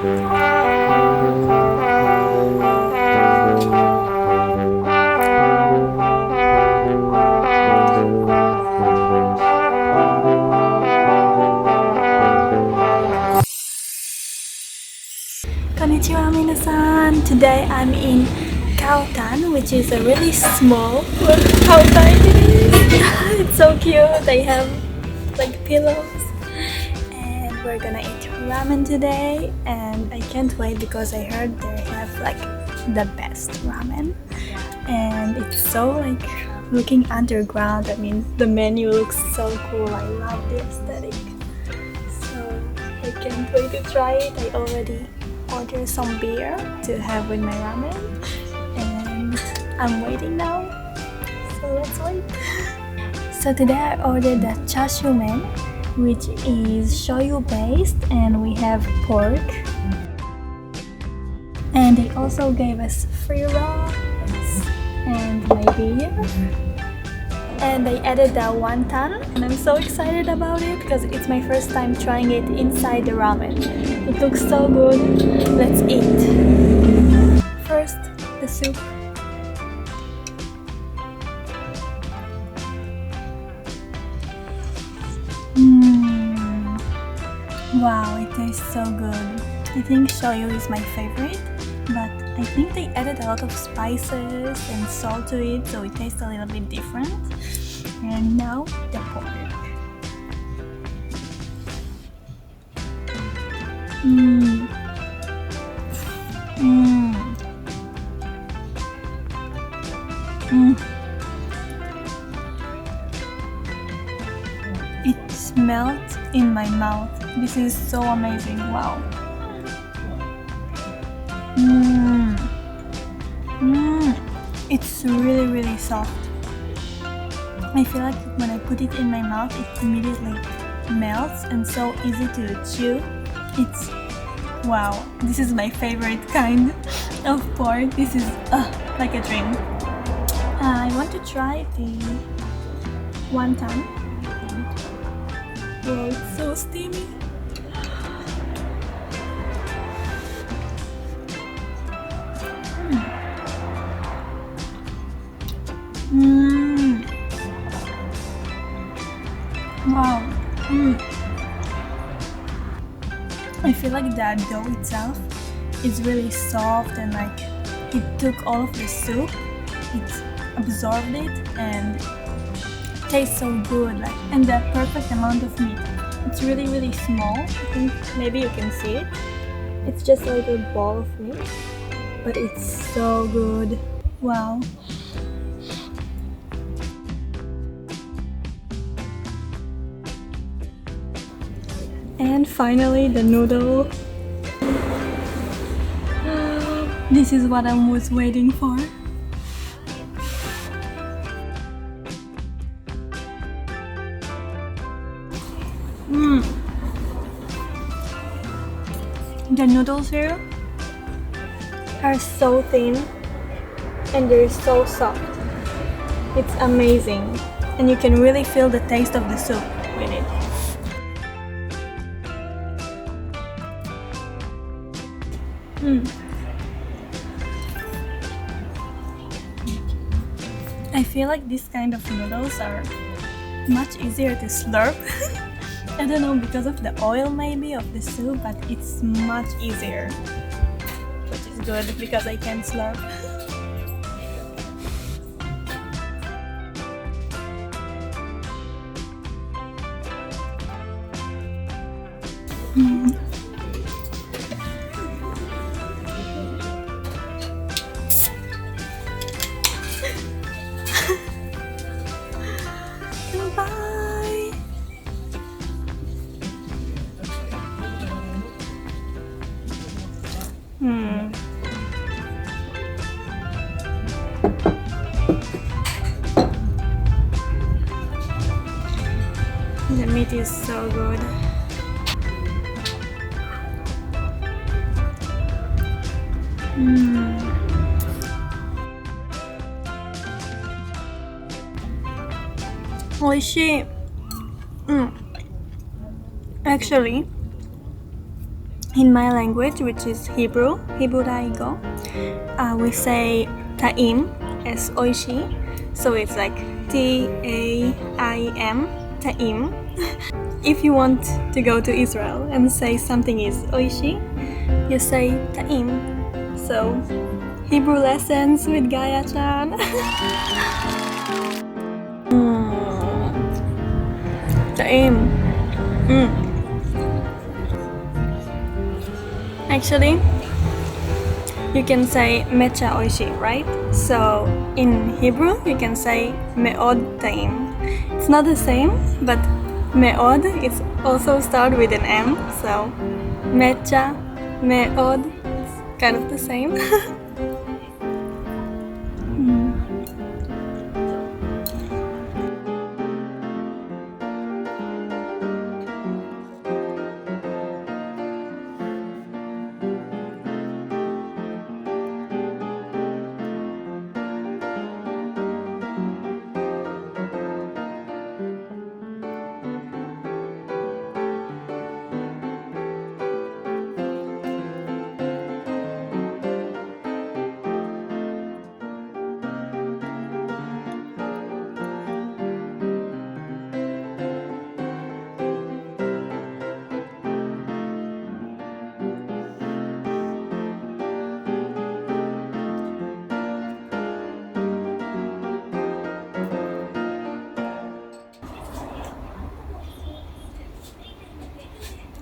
Konnichiwa minasan. Today I'm in Ka O Tan, which is a really small Ka O Tan. It's so cute. They have like pillows, and we're gonna eat ramen today. And I can't wait because I heard they have like the best ramen, and it's so like looking underground. I mean, the menu looks so cool. I love the aesthetic, so I can't wait to try it. I already ordered some beer to have with my ramen, and I'm waiting now, so let's wait. So today I ordered the chashu men, which is shoyu based, and we have pork, and they also gave us free rice and my beer, and they added the wonton, and I'm so excited about it because it's my first time trying it inside the ramen. It looks so good. Let's eat. First, the soup. Wow, it tastes so good. I think shoyu is my favorite, but I think they added a lot of spices and salt to it, so it tastes a little bit different. And now the pork. It melts in my mouth. This is so amazing. Wow. It's really soft. I feel like when I put it in my mouth, it immediately melts and so easy to chew. It's wow. This is my favorite kind of pork. This is like a dream. I want to try the wonton. Wow, it's so steamy. Wow. I feel like the dough itself is really soft, and like it took all of the soup, it absorbed it, and tastes so good, like, and the perfect amount of meat. It's really small. I think maybe you can see it. It's just a little ball of meat, but it's so good. Wow. And finally the noodle. This is what I was waiting for. The noodles here are so thin and they're so soft. It's amazing, and you can really feel the taste of the soup with it. I feel like this kind of noodles are much easier to slurp. I don't know, because of the oil maybe of the soup, but it's much easier, which is good because I can slurp. Bye. The meat is so good. Oishii. Actually, in my language, which is Hebrew, Hebraigo, we say taim as oishi, so it's like T-A-I-M, taim. If you want to go to Israel and say something is oishi, you say taim. So, Hebrew lessons with GAYA-chan. Taim. Actually, you can say mecha oishi, right? So in Hebrew, you can say me'od taim. It's not the same, but me'od, it's also start with an M. So mecha, me'od, it's kind of the same.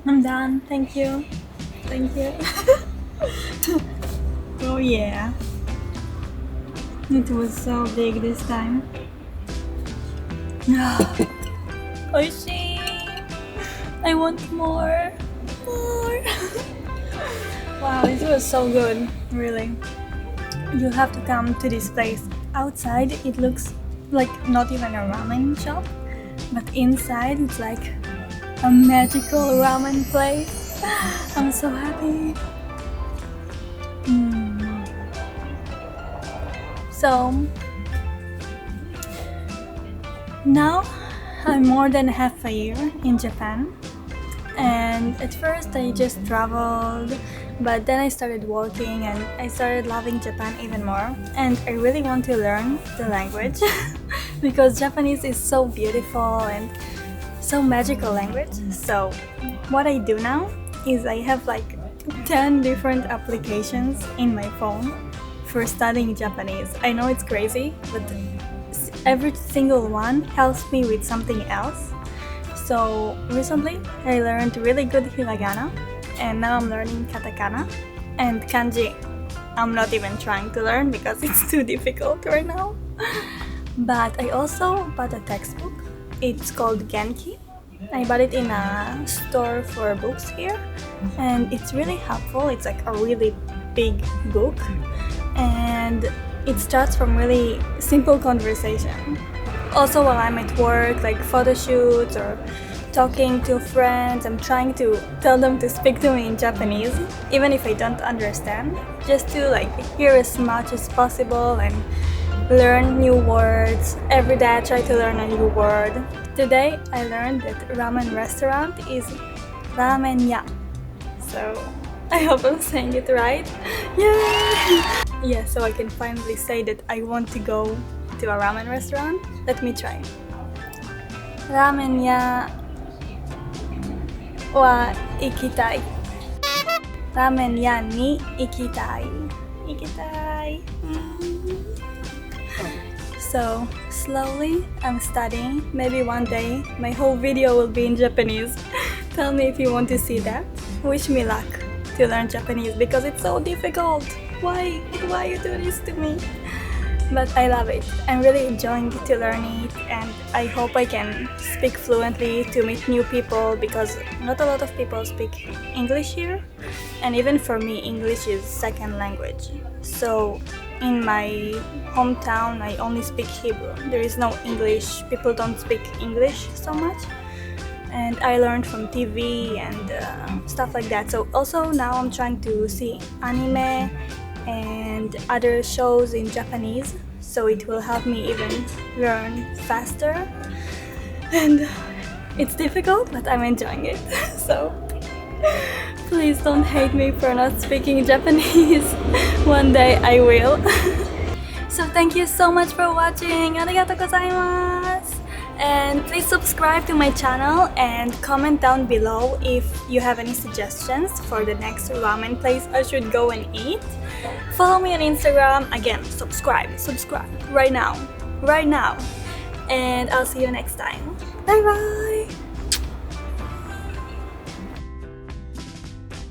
I'm done. Thank you. Thank you. Oh yeah. It was so big this time. Oishi! I want more. More. Wow, it was so good. Really. You have to come to this place. Outside it looks like not even a ramen shop, but inside it's like a magical ramen place. I'm so happy. So now I'm more than half a year in Japan, and at first I just traveled, but then I started working and I started loving Japan even more, and I really want to learn the language because Japanese is so beautiful and so magical language. So what I do now is I have like 10 different applications in my phone for studying Japanese. I know it's crazy, but every single one helps me with something else. So recently I learned really good hiragana, and now I'm learning katakana, and kanji I'm not even trying to learn because it's too difficult right now. But I also bought a textbook. It's called Genki. I bought it in a store for books here, and it's really helpful. It's like a really big book, and it starts from really simple conversation. Also, while I'm at work, like photo shoots or talking to friends, I'm trying to tell them to speak to me in Japanese, even if I don't understand, just to like hear as much as possible and learn new words. Every day I try to learn a new word. Today I learned that ramen restaurant is ramen ya. So I hope I'm saying it right. Yay! Yeah, so I can finally say that I want to go to a ramen restaurant. Let me try. Ramen ya wa ikitai. Ramen ya ni ikitai. Ikitai. So slowly I'm studying. Maybe one day my whole video will be in Japanese. Tell me if you want to see that. Wish me luck to learn Japanese because it's so difficult. Why you do this to me? But I love it. I'm really enjoying to learn it, and I hope I can speak fluently to meet new people because not a lot of people speak English here, and even for me English is second language. So in my hometown I only speak Hebrew. There is no English. People don't speak English so much, and I learned from TV and stuff like that. So also now I'm trying to see anime and other shows in Japanese, so it will help me even learn faster. And it's difficult, but I'm enjoying it. So Please don't hate me for not speaking Japanese. One day I will. So thank you so much for watching. ありがとうございます。And please subscribe to my channel and comment down below if you have any suggestions for the next ramen place I should go and eat. Follow me on Instagram. Again, subscribe right now. And I'll see you next time. Bye bye.